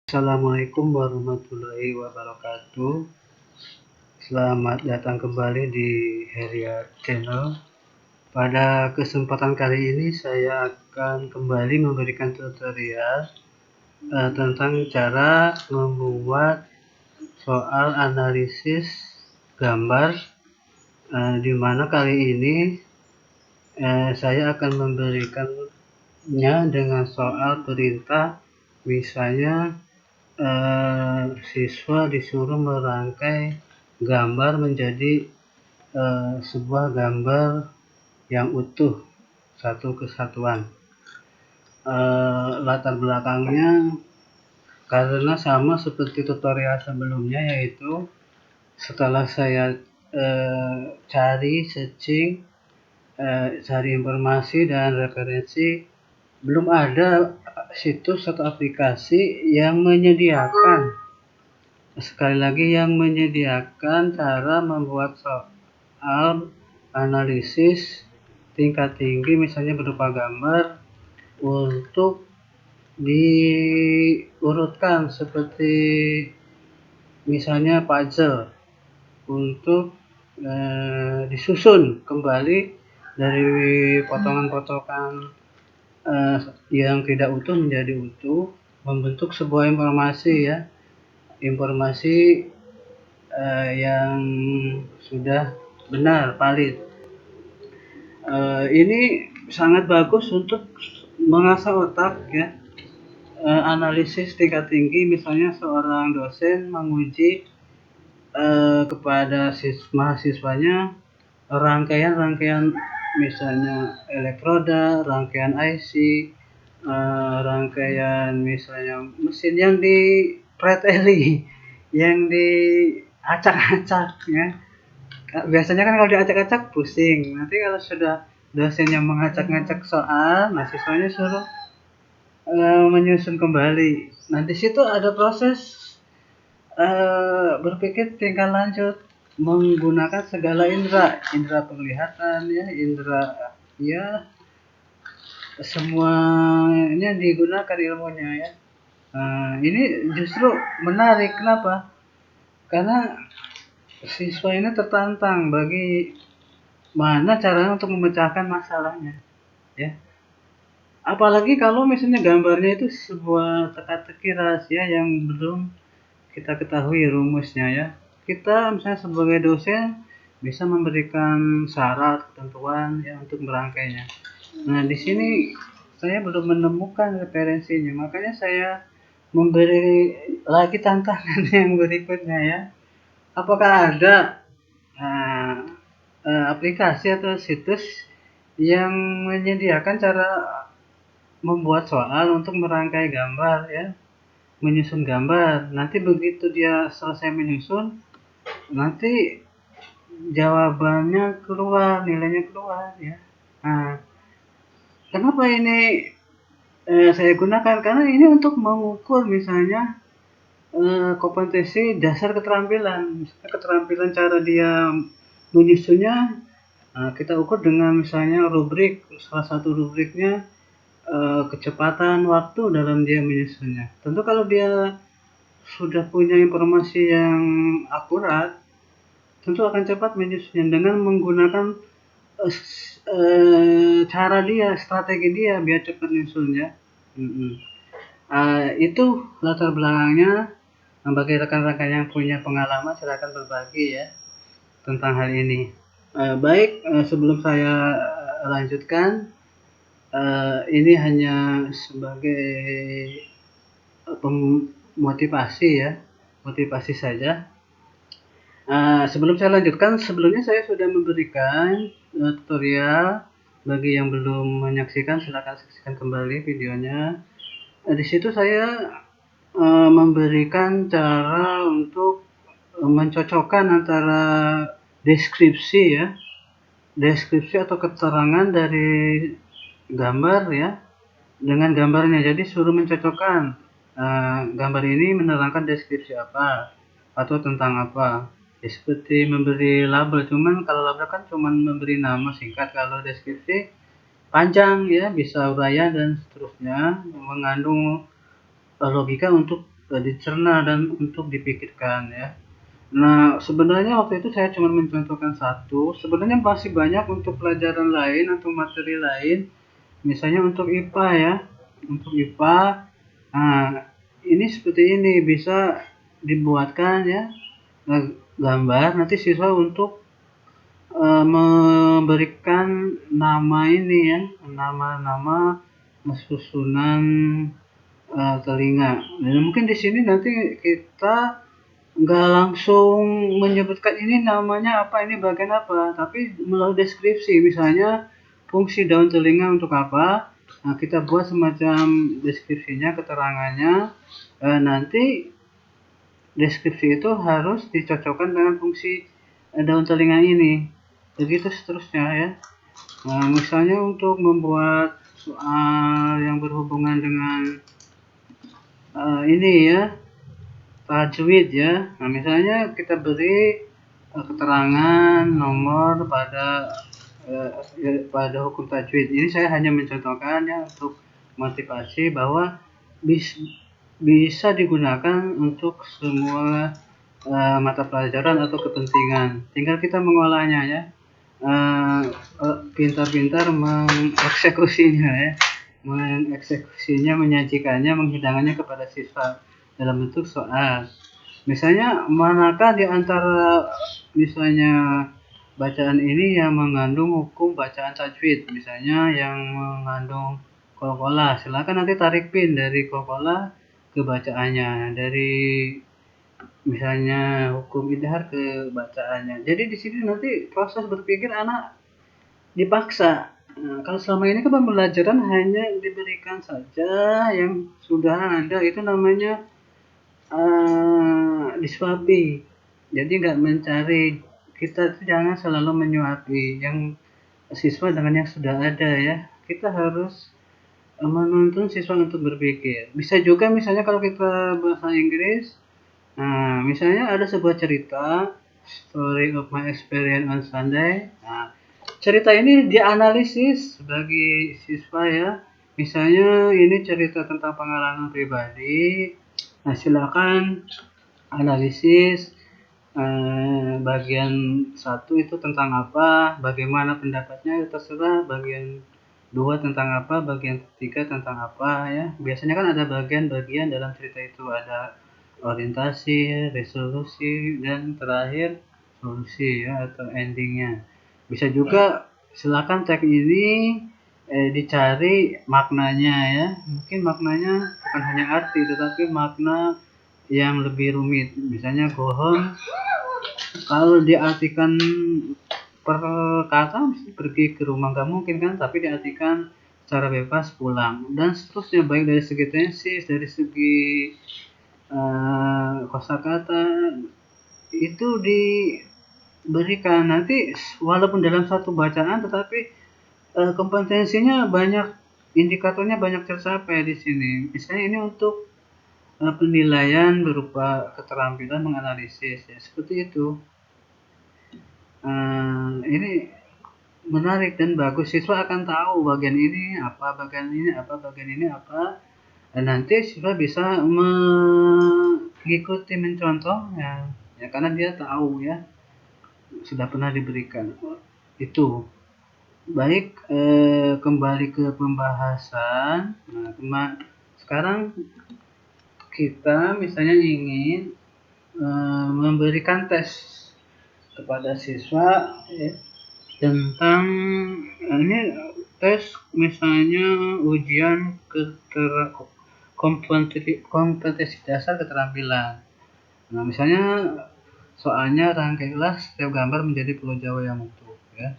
Assalamualaikum warahmatullahi wabarakatuh. Selamat datang kembali di Heria Channel. Pada kesempatan kali ini saya akan kembali memberikan tutorial tentang cara membuat soal analisis gambar, di mana kali ini saya akan memberikannya dengan soal perintah. Misalnya siswa disuruh merangkai gambar menjadi sebuah gambar yang utuh, satu kesatuan. Latar belakangnya karena sama seperti tutorial sebelumnya, yaitu setelah saya cari searching, cari informasi dan referensi, belum ada situs atau aplikasi yang menyediakan, sekali lagi, yang menyediakan cara membuat soal analisis tingkat tinggi, misalnya berupa gambar, untuk diurutkan seperti misalnya puzzle, untuk disusun kembali dari potongan-potongan yang tidak utuh menjadi utuh, membentuk sebuah informasi, informasi yang sudah benar, valid. Ini sangat bagus untuk mengasah otak, analisis tingkat tinggi. Misalnya seorang dosen menguji kepada mahasiswanya rangkaian misalnya elektroda, rangkaian IC, rangkaian misalnya mesin yang dipreteli, yang diacak-acak, biasanya kan kalau diacak-acak pusing. Nanti kalau sudah dosennya mengacak-ngacak soal, mahasiswanya suruh menyusun kembali. Nah, di situ ada proses berpikir tingkat lanjut menggunakan segala indera penglihatan, indera, semuanya digunakan ilmunya, ini justru menarik. Kenapa? Karena siswa ini tertantang bagaimana caranya untuk memecahkan masalahnya, apalagi kalau misalnya gambarnya itu sebuah teka-teki rahasia yang belum kita ketahui rumusnya, kita misalnya sebagai dosen bisa memberikan syarat, ketentuan, untuk merangkainya. Nah, di sini saya belum menemukan referensinya, makanya saya memberi lagi tantangan yang berikutnya, apakah ada aplikasi atau situs yang menyediakan cara membuat soal untuk merangkai gambar, menyusun gambar. Nanti begitu dia selesai menyusun, nanti jawabannya keluar, nilainya keluar, Nah, kenapa ini saya gunakan? Karena ini untuk mengukur misalnya kompetensi dasar keterampilan, misalnya keterampilan cara dia menyusunnya. Kita ukur dengan misalnya rubrik, salah satu rubriknya kecepatan waktu dalam dia menyusunnya. Tentu kalau dia sudah punya informasi yang akurat, tentu akan cepat menyusunnya dengan menggunakan cara dia, strategi dia biar cepat menyusunnya. Itu latar belakangnya. Bagi rekan-rekan yang punya pengalaman, silakan berbagi tentang hal ini. Baik, sebelum saya lanjutkan, ini hanya sebagai motivasi saja. Sebelum saya lanjutkan, sebelumnya saya sudah memberikan tutorial. Bagi yang belum menyaksikan, silakan saksikan kembali videonya. Di situ saya memberikan cara untuk mencocokkan antara deskripsi atau keterangan dari gambar dengan gambarnya. Jadi suruh mencocokkan gambar ini menerangkan deskripsi apa atau tentang apa. Seperti memberi label, cuman kalau label kan cuman memberi nama singkat. Kalau deskripsi panjang, bisa uraian dan seterusnya, mengandung logika untuk dicerna dan untuk dipikirkan ya. Nah, sebenarnya waktu itu saya cuma mencontohkan satu, sebenarnya masih banyak untuk pelajaran lain atau materi lain, misalnya untuk IPA ya. Untuk IPA, nah ini seperti ini bisa dibuatkan ya gambar nanti siswa untuk memberikan nama ini ya, nama-nama susunan telinga. Dan mungkin di sini nanti kita nggak langsung menyebutkan ini namanya apa, ini bagian apa, tapi melalui deskripsi, misalnya fungsi daun telinga untuk apa. Nah, kita buat semacam deskripsinya, keterangannya. Nanti deskripsi itu harus dicocokkan dengan fungsi daun telinga ini. Begitu seterusnya ya. Nah, misalnya untuk membuat soal yang berhubungan dengan ini ya, tajwid ya. Nah, misalnya kita beri keterangan nomor pada hukum tajwid. Ini saya hanya mencontohkan ya untuk motivasi bahwa bisa digunakan untuk semua mata pelajaran atau kepentingan. Tinggal kita mengolahnya ya. Pintar-pintar mengeksekusinya ya. Mengeksekusinya, menyajikannya, menghidangkannya kepada siswa dalam bentuk soal. Misalnya manakah di antara misalnya bacaan ini yang mengandung hukum bacaan tajwid, misalnya yang mengandung qalqalah, silakan nanti tarik pin dari qalqalah ke bacaannya, dari misalnya hukum idhar ke bacaannya. Jadi di sini nanti proses berpikir anak dipaksa. Nah, kalau selama ini kan pembelajaran hanya diberikan saja yang sudah ada, itu namanya disuapi. Jadi nggak mencari, kita tuh jangan selalu menyuapi yang siswa dengan yang sudah ada ya. Kita harus menuntun siswa untuk berpikir. Bisa juga misalnya kalau kita bahasa Inggris, nah misalnya ada sebuah cerita, story of my experience on Sunday. Nah, cerita ini dianalisis bagi siswa ya. Misalnya ini cerita tentang pengalaman pribadi. Nah, silakan analisis bagian satu itu tentang apa, bagaimana pendapatnya, terserah. Bagian dua tentang apa, bagian ketiga tentang apa ya. Biasanya kan ada bagian-bagian dalam cerita itu, ada orientasi, resolusi, dan terakhir solusi ya atau endingnya. Bisa juga silakan cek ini dicari maknanya ya. Mungkin maknanya bukan hanya arti tetapi makna yang lebih rumit. Misalnya gohong kalau diartikan per kata pergi ke rumah nggak mungkin kan, tapi diartikan secara bebas pulang dan seterusnya, baik dari segi tensis, dari segi kosakata itu diberikan nanti walaupun dalam satu bacaan tetapi kompetensinya banyak, indikatornya banyak tercapai di sini. Misalnya ini untuk penilaian berupa keterampilan menganalisis ya, seperti itu. Ini menarik dan bagus, siswa akan tahu bagian ini apa, bagian ini apa, bagian ini apa, dan nanti siswa bisa mengikuti, mencontoh ya karena dia tahu ya, sudah pernah diberikan itu. Baik, kembali ke pembahasan. Nah, sekarang kita misalnya ingin memberikan tes kepada siswa ya, tentang ini tes misalnya ujian kompetensi dasar keterampilan. Nah, misalnya soalnya rangkailah setiap gambar menjadi pulau Jawa yang utuh ya.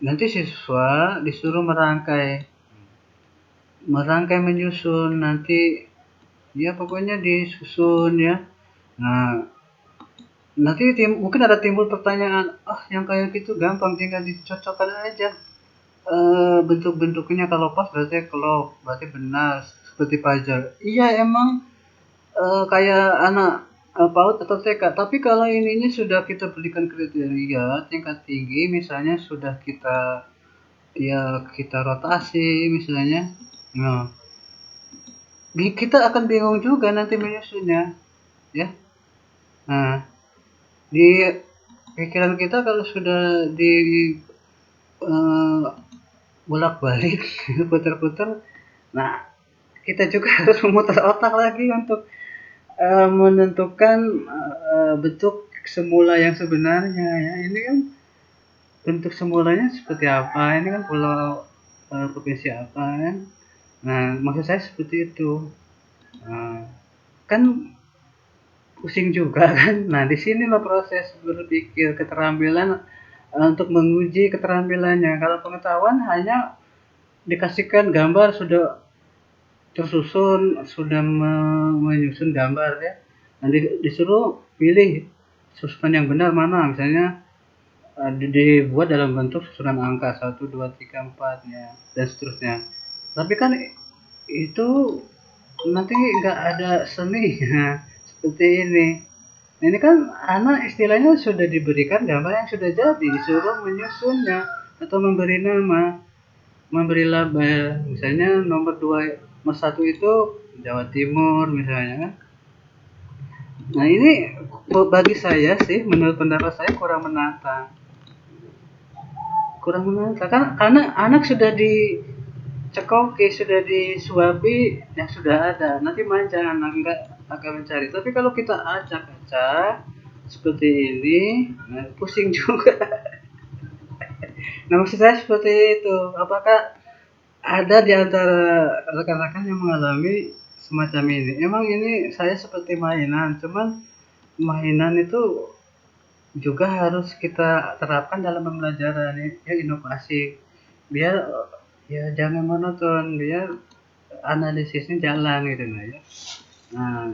Nanti siswa disuruh merangkai menyusun, nanti ya pokoknya disusun ya. Nah, nanti mungkin ada timbul pertanyaan, yang kayak gitu gampang, tinggal dicocokkan aja bentuk-bentuknya, kalau pas berarti kalau berarti benar seperti puzzle. Iya emang kayak anak PAUD atau TK, tapi kalau ininya sudah kita berikan kriteria tingkat tinggi, misalnya sudah kita rotasi misalnya. Nah, kita akan bingung juga nanti menyusunnya, ya. Nah, di pikiran kita kalau sudah di eh, bolak-balik putar-putar, nah kita juga harus memutar otak lagi untuk menentukan bentuk semula yang sebenarnya, ya. Ini kan bentuk semulanya seperti apa, ini kan pulau provinsi apa, kan. Nah, maksud saya seperti itu. Nah, kan pusing juga kan. Nah, di sinilah proses berpikir keterampilan untuk menguji keterampilannya. Kalau pengetahuan hanya dikasihkan gambar sudah tersusun, sudah menyusun gambar, ya. Nanti disuruh pilih susunan yang benar mana, misalnya dibuat dalam bentuk susunan angka 1, 2, 3, 4, ya, dan seterusnya. Tapi kan itu nanti nggak ada seni seperti ini. Ini kan anak istilahnya sudah diberikan gambar yang sudah jadi, disuruh menyusunnya atau memberi nama, memberi label. Misalnya nomor 2, nomor 1 itu Jawa Timur misalnya, kan. Nah, ini bagi saya sih, menurut pendapat saya kurang menantang. Kurang menantang kan, karena anak sudah dicekoki, sudah disuapi yang sudah ada. Nanti manja anak, enggak akan mencari. Tapi kalau kita acak-acak seperti ini, nah, pusing juga. Nah, maksud saya seperti itu. Apakah ada di antara rekan-rekan yang mengalami semacam ini? Emang ini saya seperti mainan, cuman mainan itu juga harus kita terapkan dalam pembelajaran, ya, inovasi. Biar ya jangan monoton, biar analisisnya jalan gitu, nah, ya. Nah,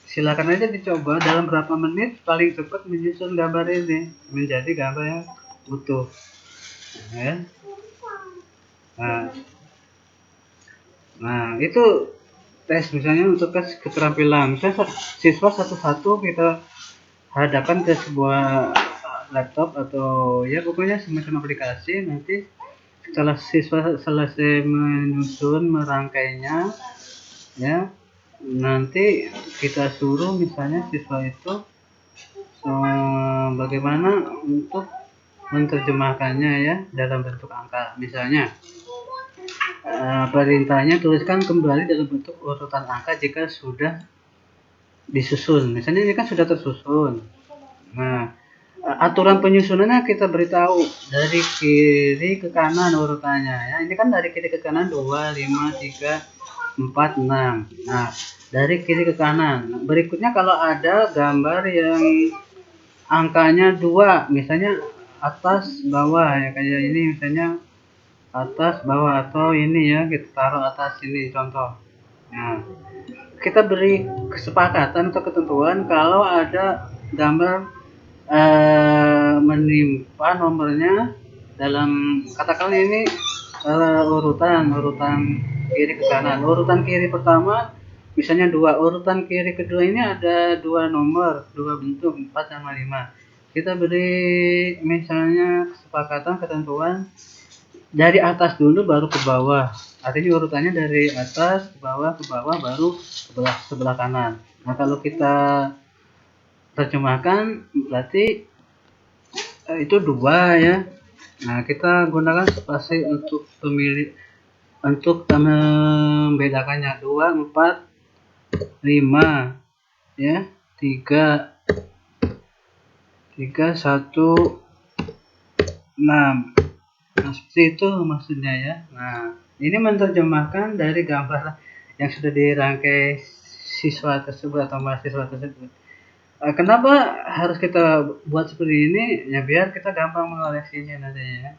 silakan aja dicoba dalam berapa menit paling cepat menyusun gambar ini menjadi gambar yang utuh, ya. Nah, nah itu tes misalnya untuk tes keterampilan. Misalnya siswa satu-satu kita hadapkan ke sebuah laptop atau ya pokoknya semacam aplikasi. Nanti setelah siswa selesai menyusun merangkainya, ya, nanti kita suruh misalnya siswa itu bagaimana untuk menerjemahkannya, ya, dalam bentuk angka. Misalnya perintahnya tuliskan kembali dalam bentuk urutan angka jika sudah disusun. Misalnya ini kan sudah tersusun. Nah, aturan penyusunannya kita beritahu dari kiri ke kanan urutannya, ya. Ini kan dari kiri ke kanan 2, 5, 3, 4, 6. Nah, dari kiri ke kanan. Berikutnya kalau ada gambar yang angkanya 2, misalnya atas bawah, ya, kayak ini misalnya atas bawah, atau ini, ya, kita taruh atas ini contoh. Nah, kita beri kesepakatan atau ketentuan kalau ada gambar menimpa nomornya dalam, katakan ini urutan kiri ke kanan. Urutan kiri pertama misalnya 2, urutan kiri kedua ini ada 2 nomor, 2 bentuk, 4 sama 5. Kita beri misalnya kesepakatan ketentuan dari atas dulu baru ke bawah. Artinya urutannya dari atas ke bawah baru sebelah sebelah kanan. Nah, kalau kita terjemahkan berarti itu 2, ya. Nah, kita gunakan spasi untuk pemilih untuk membedakannya. 2, 4, 5, ya. 3, 1, 6. Nah, seperti itu maksudnya, ya. Nah, ini menerjemahkan dari gambar yang sudah dirangkai siswa tersebut atau mahasiswa tersebut. Kenapa harus kita buat seperti ini? Ya biar kita gampang mengoleksinya nantinya, ya.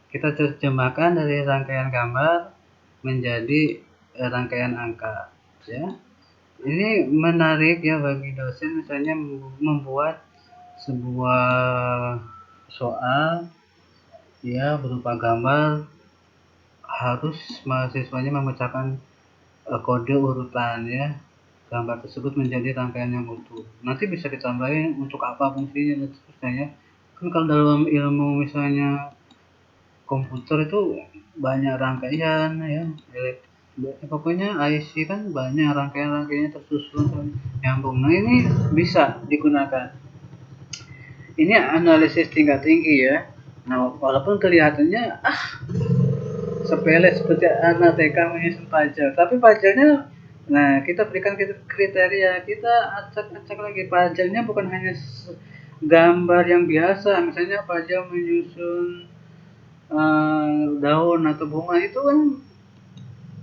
Kita terjemahkan dari rangkaian gambar menjadi rangkaian angka, ya. Ini menarik, ya, bagi dosen misalnya membuat sebuah soal, ya, berupa gambar, harus mahasiswanya memecahkan kode urutan, ya, gambar tersebut menjadi rangkaian yang utuh. Nanti bisa ditambahin untuk apa fungsinya dan seterusnya, ya. Kan kalau dalam ilmu misalnya komputer itu banyak rangkaian, ya, pokoknya IC kan banyak rangkaian-rangkaiannya tersusun nyambung. Nah ini bisa digunakan. Ini analisis tingkat tinggi ya. Nah walaupun kelihatannya sepele seperti anak TK menyusun puzzle, tapi puzzle-nya, nah kita berikan kriteria, kita acak-acak lagi puzzle-nya bukan hanya gambar yang biasa, misalnya puzzle menyusun daun atau bunga, itu kan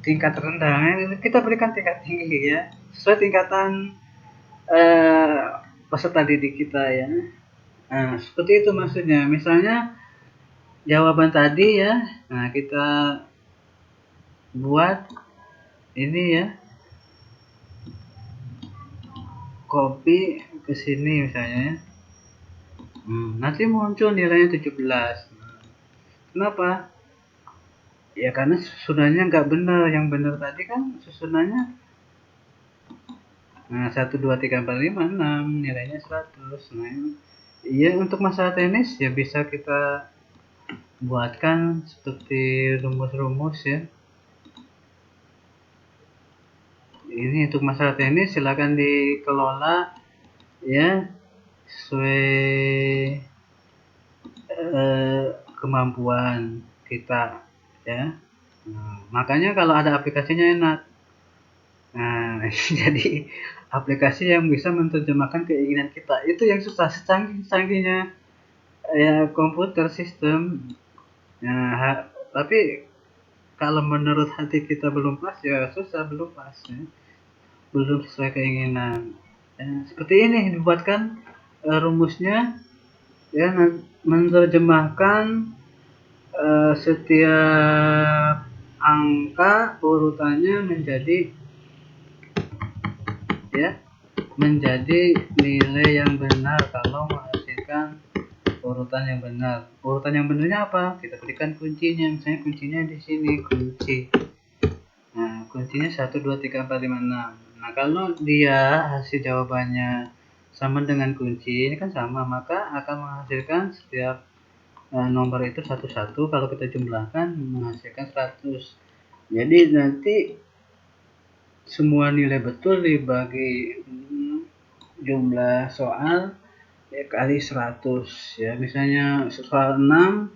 tingkat rendah. Kita berikan tingkat tinggi ya, sesuai tingkatan peserta didik kita ya. Nah seperti itu maksudnya. Misalnya jawaban tadi ya, nah kita buat ini ya, copy ke sini misalnya ya. Nanti muncul nilainya 17. Kenapa? Ya karena susunannya nggak benar. Yang benar tadi kan susunannya 1, 2, 3, 4, 5, 6, nilainya 100. Nah iya, untuk masalah tenis ya bisa kita buatkan seperti rumus-rumus ya. Ini untuk masalah tenis silakan dikelola ya sesuai kemampuan kita ya. Makanya kalau ada aplikasinya enak. Nah jadi aplikasi yang bisa menerjemahkan keinginan kita itu yang susah, secanggih-canggihnya ya komputer sistem. Nah tapi kalau menurut hati kita belum pas ya susah, belum pas ya, belum sesuai keinginan ya. Seperti ini dibuatkan rumusnya ya, menerjemahkan setiap angka urutannya menjadi nilai yang benar kalau menghasilkan urutan yang benar. Urutan yang benarnya apa? Kita berikan kuncinya. Misalnya kuncinya di sini, kunci. Nah, kuncinya 1, 2, 3, 4, 5, 6. Nah, kalau dia hasil jawabannya sama dengan kunci, ini kan sama, maka akan menghasilkan setiap nomor itu satu-satu. Kalau kita jumlahkan menghasilkan 100. Jadi nanti semua nilai betul dibagi jumlah soal ya kali 100 ya. Misalnya soal 6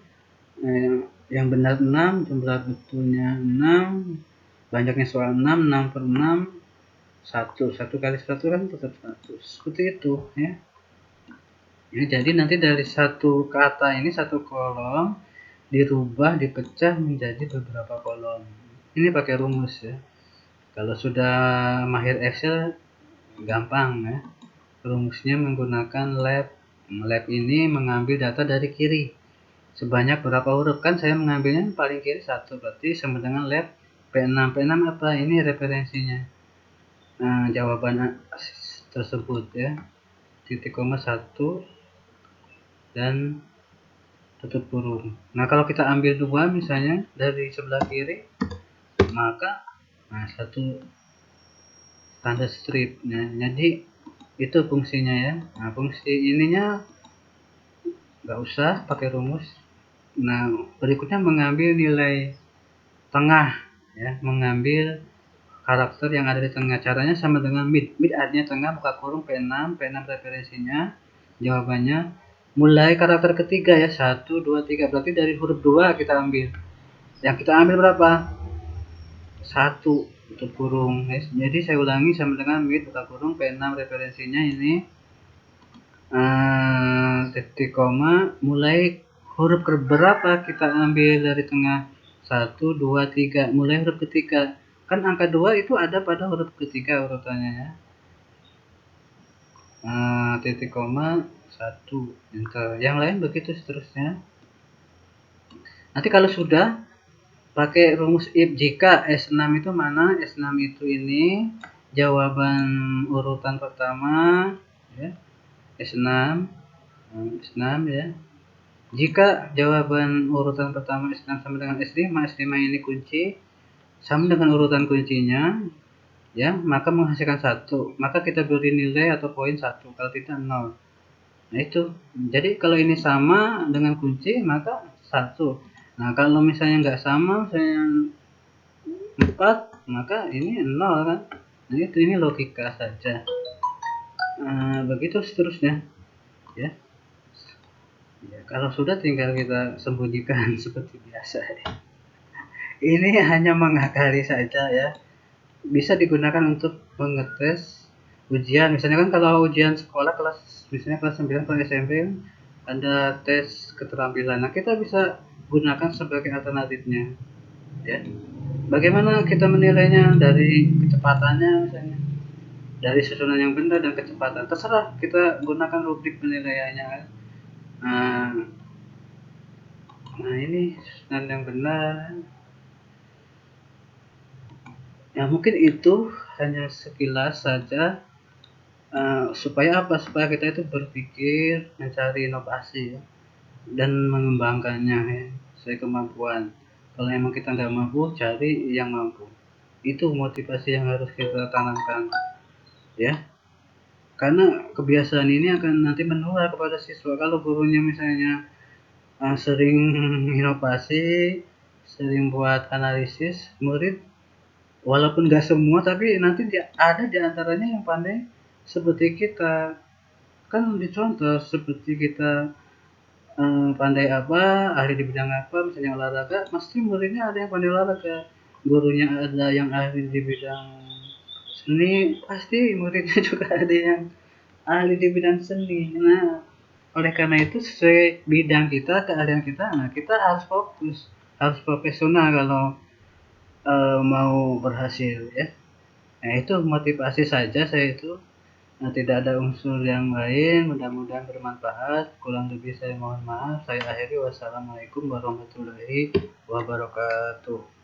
yang benar 6, jumlah betulnya 6, banyaknya soal 6, 6 per 6, 1 kali 100 kan tetap 100. Seperti itu ya. Jadi nanti dari satu kata ini, satu kolom dirubah, dipecah menjadi beberapa kolom. Ini pakai rumus ya. Kalau sudah mahir Excel gampang ya. Rumusnya menggunakan lab. Lab ini mengambil data dari kiri. Sebanyak berapa huruf? Kan saya mengambilnya paling kiri 1, berarti sama dengan lab P6. P6 apa? Ini referensinya. Nah, jawaban tersebut ya. Titik koma 1 dan tutup kurung. Nah, kalau kita ambil 2 misalnya dari sebelah kiri, maka satu tanda strip. Nah, jadi itu fungsinya ya. Nah, fungsi ininya nggak usah pakai rumus. Nah, berikutnya mengambil nilai tengah ya, mengambil karakter yang ada di tengah. Caranya sama dengan mid. Mid artinya tengah, buka kurung P6, P6 referensinya, jawabannya mulai karakter ketiga ya, 1, 2, 3. Berarti dari huruf 2 kita ambil. Yang kita ambil berapa? 1, tutup kurung. Jadi saya ulangi, sama dengan mid, buka kurung P6 referensinya ini, titik koma, mulai huruf berapa kita ambil dari tengah? 1, 2, 3. Mulai huruf ketiga. Kan angka 2 itu ada pada huruf ketiga urutannya ya. Titik koma 1, enter. Yang lain begitu seterusnya. Nanti kalau sudah pakai rumus if, jika S6 itu mana? S6 itu ini jawaban urutan pertama ya. S6 ya. Jika jawaban urutan pertama S6 sama dengan S5, S5 ini kunci sama dengan urutan kuncinya ya, maka menghasilkan 1. Maka kita beri nilai atau poin 1, kalau tidak 0. Nah itu. Jadi kalau ini sama dengan kunci maka 1. Nah kalau misalnya nggak sama, misalnya 4, maka ini nol kan. Nah, ini logika saja. Begitu seterusnya ya. Ya, kalau sudah tinggal kita sembunyikan seperti biasa ya. Ini hanya mengakali saja ya. Bisa digunakan untuk mengetes ujian. Misalnya kan kalau ujian sekolah misalnya kelas 9 atau SMP kan ada tes keterampilan. Nah, kita bisa gunakan sebagai alternatifnya ya. Bagaimana kita menilainya? Dari kecepatannya misalnya, dari susunan yang benar dan kecepatan. Terserah kita gunakan rubrik penilaiannya kan. Nah, ini susunan yang benar. Ya mungkin itu hanya sekilas saja. Supaya apa? Supaya kita itu berpikir, mencari inovasi ya, dan mengembangkannya ya, sesuai kemampuan. Kalau emang kita nggak mampu, cari yang mampu. Itu motivasi yang harus kita tanamkan ya. Karena kebiasaan ini akan nanti menular kepada siswa. Kalau gurunya misalnya sering inovasi, sering buat analisis, murid walaupun nggak semua tapi nanti ada di antaranya yang pandai seperti kita. Kan dicontoh seperti kita pandai apa, ahli di bidang apa, misalnya olahraga, pasti muridnya ada yang pandai olahraga, gurunya ada yang ahli di bidang seni, pasti muridnya juga ada yang ahli di bidang seni. Nah, oleh karena itu sesuai bidang kita, keahlian kita, nah kita harus fokus, harus profesional kalau mau berhasil ya. Nah, itu motivasi saja saya itu. Nah, tidak ada unsur yang lain. Mudah-mudahan bermanfaat. Kurang lebih saya mohon maaf. Saya akhiri. Wassalamualaikum warahmatullahi wabarakatuh.